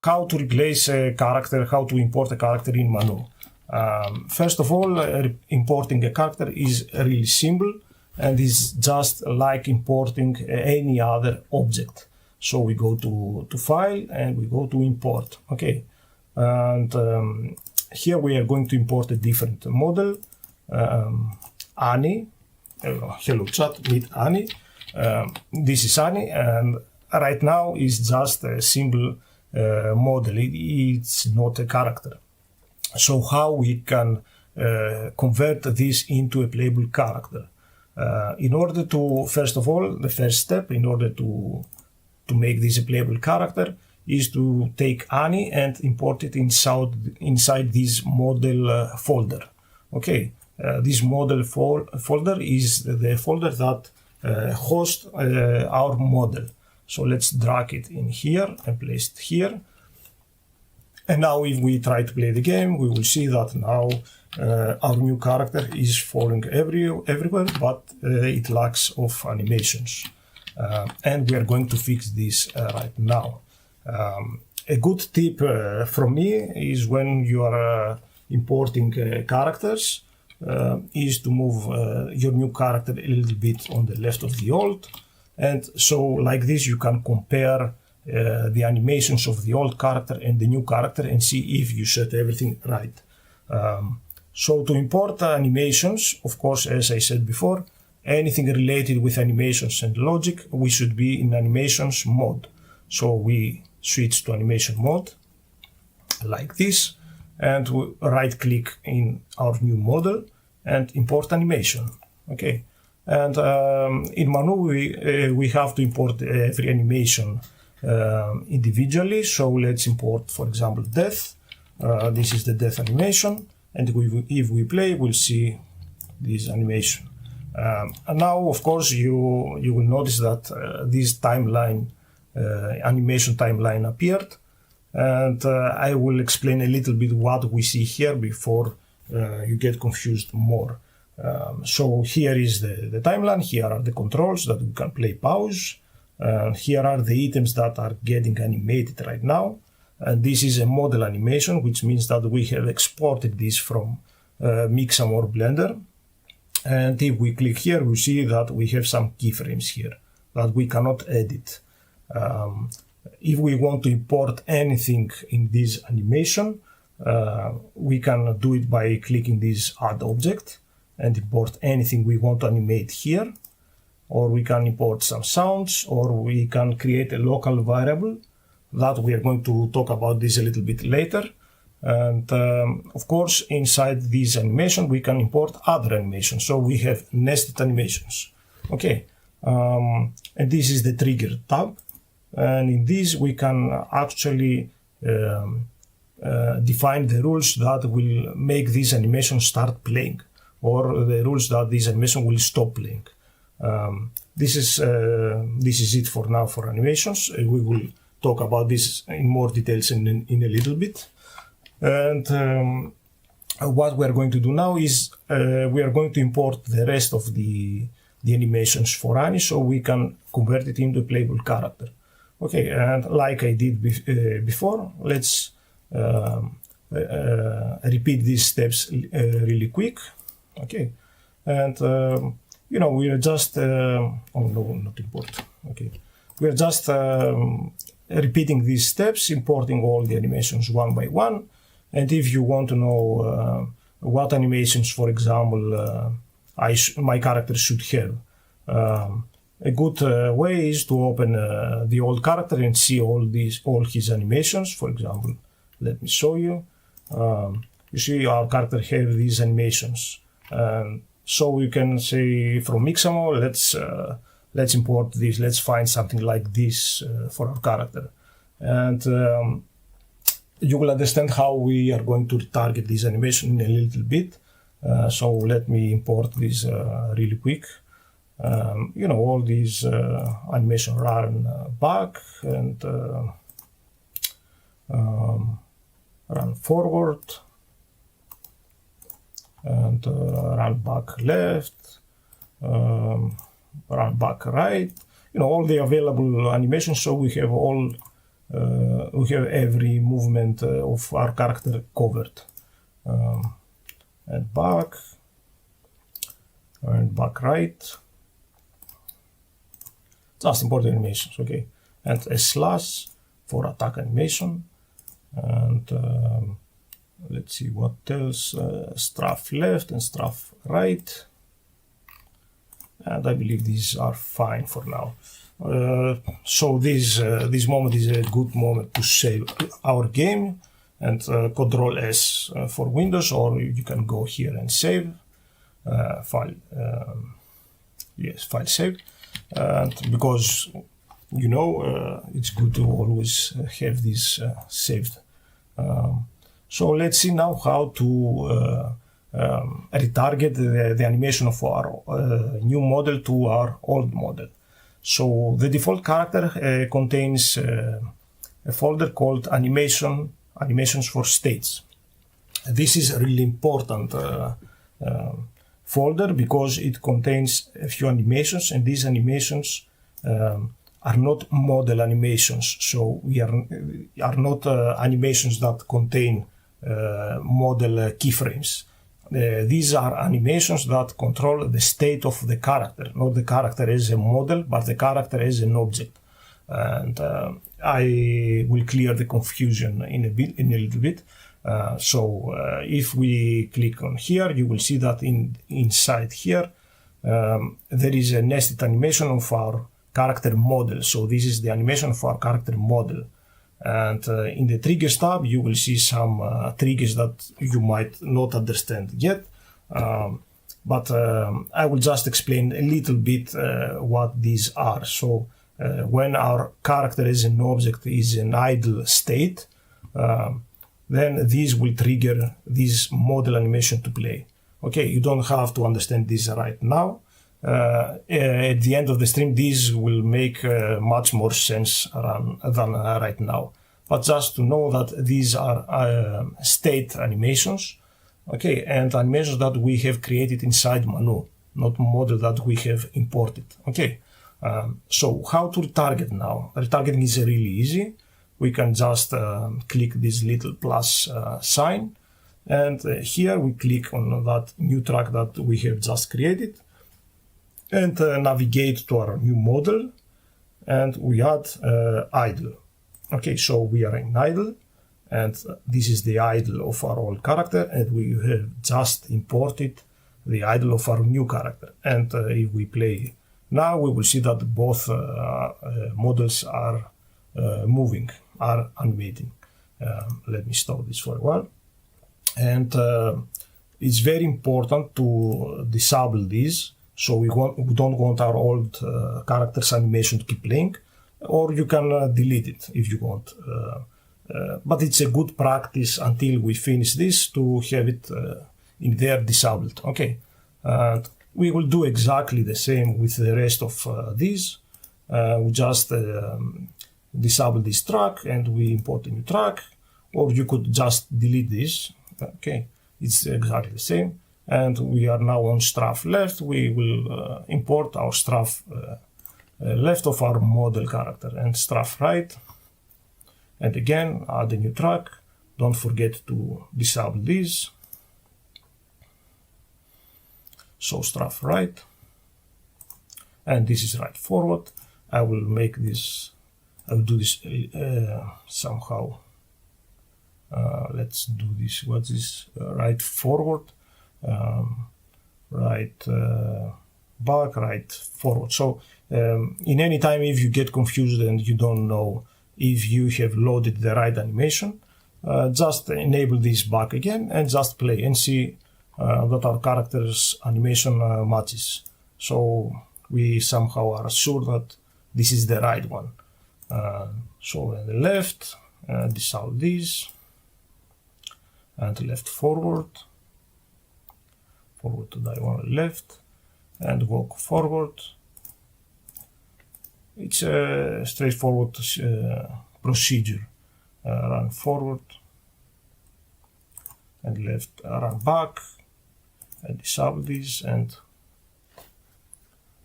how to replace a character, how to import a character in MANU. First of all, importing a character is really simple and is just like importing any other object. So we go to File and we go to Import. Okay, and here we are going to import a different model, Annie. Hello chat, meet Annie. This is Annie, and right now it's just a simple model. It's not a character. So how we can convert this into a playable character? In order to, first of all, the first step in order to make this a playable character is to take Annie and import it inside this model folder. Okay, this model folder is the folder that hosts our model. So let's drag it in here and place it here. And now if we try to play the game, we will see that now our new character is falling everywhere, but it lacks of animations. And we are going to fix this right now. A good tip from me is when you are importing characters, is to move your new character a little bit on the left of the old. And so like this you can compare the animations of the old character and the new character and see if you set everything right. So to import animations, of course, as I said before, anything related with animations and logic, we should be in animations mode. So we switch to animation mode like this, and we right click in our new model and import animation. Okay, and in MANU we have to import every animation individually. So let's import, for example, death. This is the death animation, and if we play, we'll see this animation. And now, of course, you will notice that this timeline, animation timeline appeared, and I will explain a little bit what we see here before you get confused more. So here is the timeline. Here are the controls that we can play, pause. Here are the items that are getting animated right now. And this is a model animation, which means that we have exported this from Mixam or Blender. And if we click here, we see that we have some keyframes here that we cannot edit. If we want to import anything in this animation, we can do it by clicking this Add Object and import anything we want to animate here. Or we can import some sounds, or we can create a local variable that we are going to talk about this a little bit later. And of course, inside this animation, we can import other animations. So we have nested animations. Okay, and this is the trigger tab. And in this, we can actually define the rules that will make this animation start playing, or the rules that this animation will stop playing. This is it for now for animations. We will talk about this in more details in a little bit. And what we are going to do now is we are going to import the rest of the animations for Annie, so we can convert it into a playable character. Okay, and like I did before, let's repeat these steps really quick. Okay, and you know, we are just oh no, not import. Okay, we are just repeating these steps, importing all the animations one by one. And if you want to know what animations, for example, my character should have, a good way is to open the old character and see all his animations. For example, let me show you. You see our character have these animations. So we can say from Mixamo, let's import this. Let's find something like this for our character, and you will understand how we are going to target this animation in a little bit. So let me import this really quick. You know, all these animation run back and run forward and run back left, run back right. You know, all the available animations. So we have all we have every movement of our character covered. And back right. Just import animations, okay. And a slash for attack animation. And let's see what else. Strafe left and strafe right. And I believe these are fine for now. So this moment is a good moment to save our game, and Ctrl S for Windows, or you can go here and save file. Yes, file save. And because you know it's good to always have this saved. So let's see now how to retarget the animation of our new model to our old model. So the default character contains a folder called animations for states. This is a really important folder because it contains a few animations, and these animations are not model animations. So we are not animations that contain model keyframes. These are animations that control the state of the character, not the character as a model, but the character as an object. And I will clear the confusion in a little bit. So if we click on here, you will see that inside here there is a nested animation of our character model. So this is the animation of our character model. And in the triggers tab, you will see some triggers that you might not understand yet. But I will just explain a little bit what these are. So when our character as an object is in idle state, then these will trigger this model animation to play. Okay, you don't have to understand this right now. At the end of the stream, these will make much more sense than right now. But just to know that these are state animations, okay, and animations that we have created inside MANU, not model that we have imported. Okay, so how to retarget now? Retargeting is really easy. We can just click this little plus sign, and here we click on that new track that we have just created, and navigate to our new model, and we add idle. Okay, so we are in idle, and this is the idle of our old character, and we have just imported the idle of our new character. And if we play now, we will see that both models are moving, are animating. Let me stop this for a while. And it's very important to disable this. So we don't want our old character's animation to keep playing, or you can delete it if you want. But it's a good practice until we finish this to have it in there disabled. Okay, and we will do exactly the same with the rest of these. We just disable this track and we import a new track, or you could just delete this. Okay, it's exactly the same. And we are now on strafe left. We will import our strafe left of our model character, and strafe right. And again, add a new track. Don't forget to disable this. So strafe right. And this is right forward. I will make this, I will do this somehow. Let's do this. What's this? Right forward. Right back, right forward. So in any time if you get confused and you don't know if you have loaded the right animation, just enable this back again and just play and see that our character's animation matches. So we somehow are sure that this is the right one. So on the left, disable this, and left forward. Forward to diagonal left, and walk forward. It's a straightforward procedure. Run forward, and left, run back, and disable this, and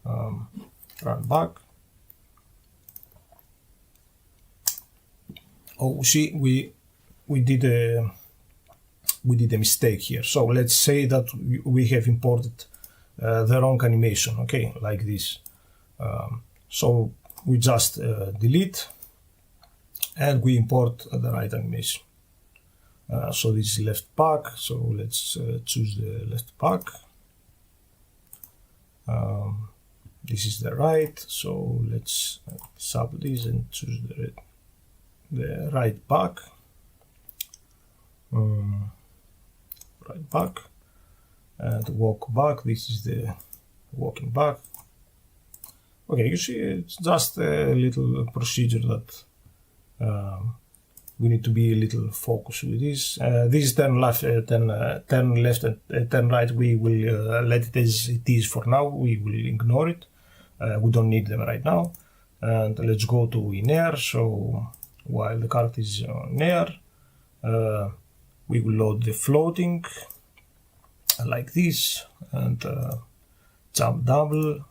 run back. Oh, see, we did a mistake here. So let's say that we have imported the wrong animation, okay, like this. So we just delete and we import the right animation. So this is left pack, so let's choose the left pack. This is the right, so let's sub this and choose the right pack. Right back and walk back. This is the walking back. Okay, you see, it's just a little procedure that we need to be a little focused with this. This turn left, turn left and turn right, we will let it as it is for now. We will ignore it. We don't need them right now. And let's go to in air. So while the character is in air, we will load the floating like this and jump double.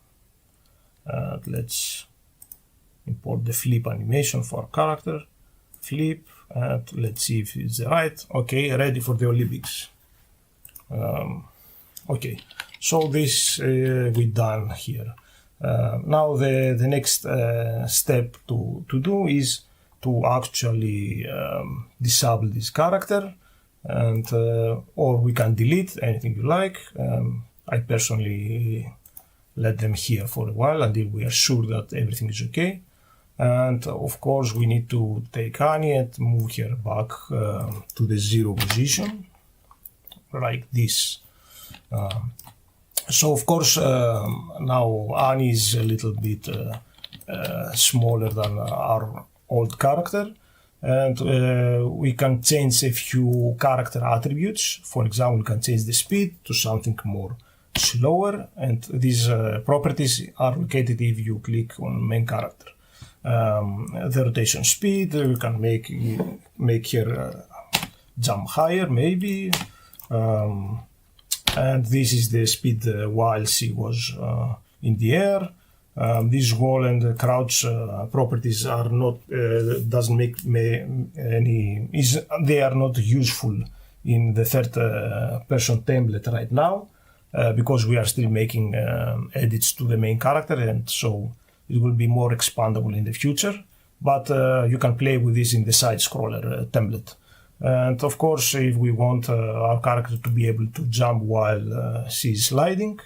And let's import the flip animation for our character. Flip, and let's see if it's right. Okay, ready for the Olympics. Okay, so this we done here. Now the next step to do is to actually disable this character, and or we can delete anything you like. I personally let them here for a while until we are sure that everything is okay. And of course we need to take Annie and move her back to the 0 position, like this. So of course now Annie is a little bit smaller than our old character, and we can change a few character attributes. For example, we can change the speed to something more slower, and these properties are located if you click on main character. The rotation speed, we can make here jump higher maybe, and this is the speed while she was in the air. These wall and crouch properties are not doesn't make any they are not useful in the third person template right now, because we are still making edits to the main character, and so it will be more expandable in the future. But you can play with this in the side scroller template. And of course, if we want our character to be able to jump while she's sliding.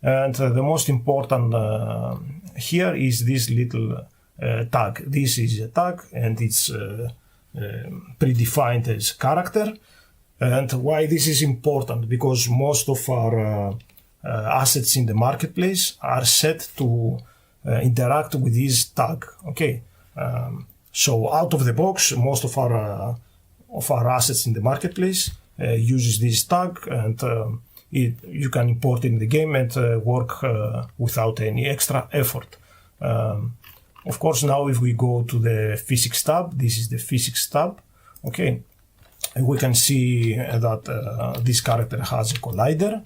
And the most important here is this little tag. This is a tag, and it's predefined as character. And why this is important? Because most of our assets in the marketplace are set to interact with this tag. Okay, so out of the box, most of our assets in the marketplace uses this tag, and you can import it in the game and work without any extra effort. Of course, now if we go to the physics tab, this is the physics tab. Okay, and we can see that this character has a collider,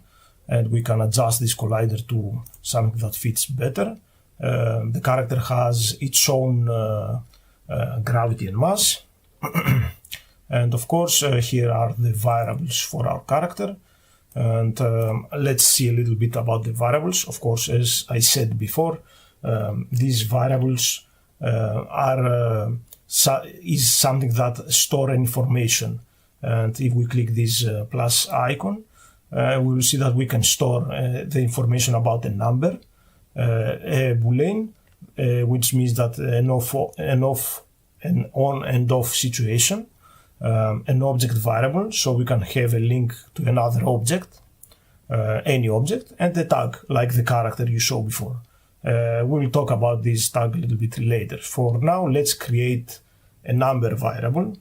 and we can adjust this collider to something that fits better. The character has its own gravity and mass. And of course, here are the variables for our character. And let's see a little bit about the variables. Of course, as I said before, these variables is something that store information. And if we click this plus icon, we will see that we can store the information about a number, a boolean, which means that an on and off situation, an object variable, so we can have a link to another object, any object, and a tag like the character you saw before. We will talk about this tag a little bit later. For now, let's create a number variable,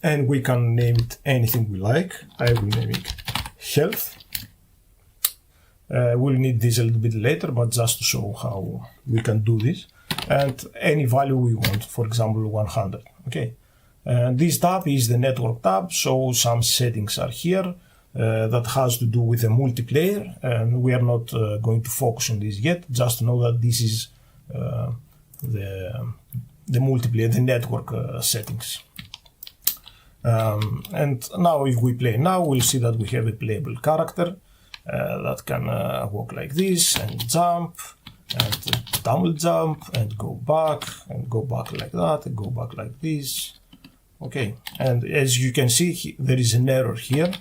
and we can name it anything we like. I will name it health. We'll need this a little bit later, but just to show how we can do this. And any value we want, for example, 100. Okay. This tab is the network tab, so some settings are here that has to do with the multiplayer, and we are not going to focus on this yet. Just know that this is the the network settings. And now if we play now, we'll see that we have a playable character that can walk like this and jump and double jump and go back like that and go back like this. Okay, and as you can see, there is an error here,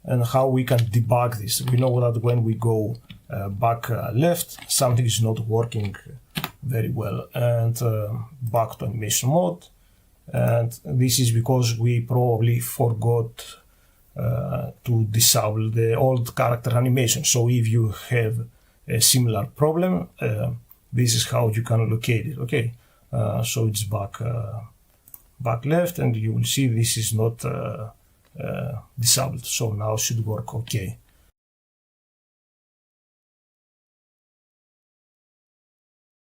and how we can debug this. We know that when we go back left, something is not working very well, and back to animation mode, and this is because we probably forgot to disable the old character animation. So if you have a similar problem, this is how you can locate it. Okay, so it's back left, and you will see this is not disabled, so now should work okay.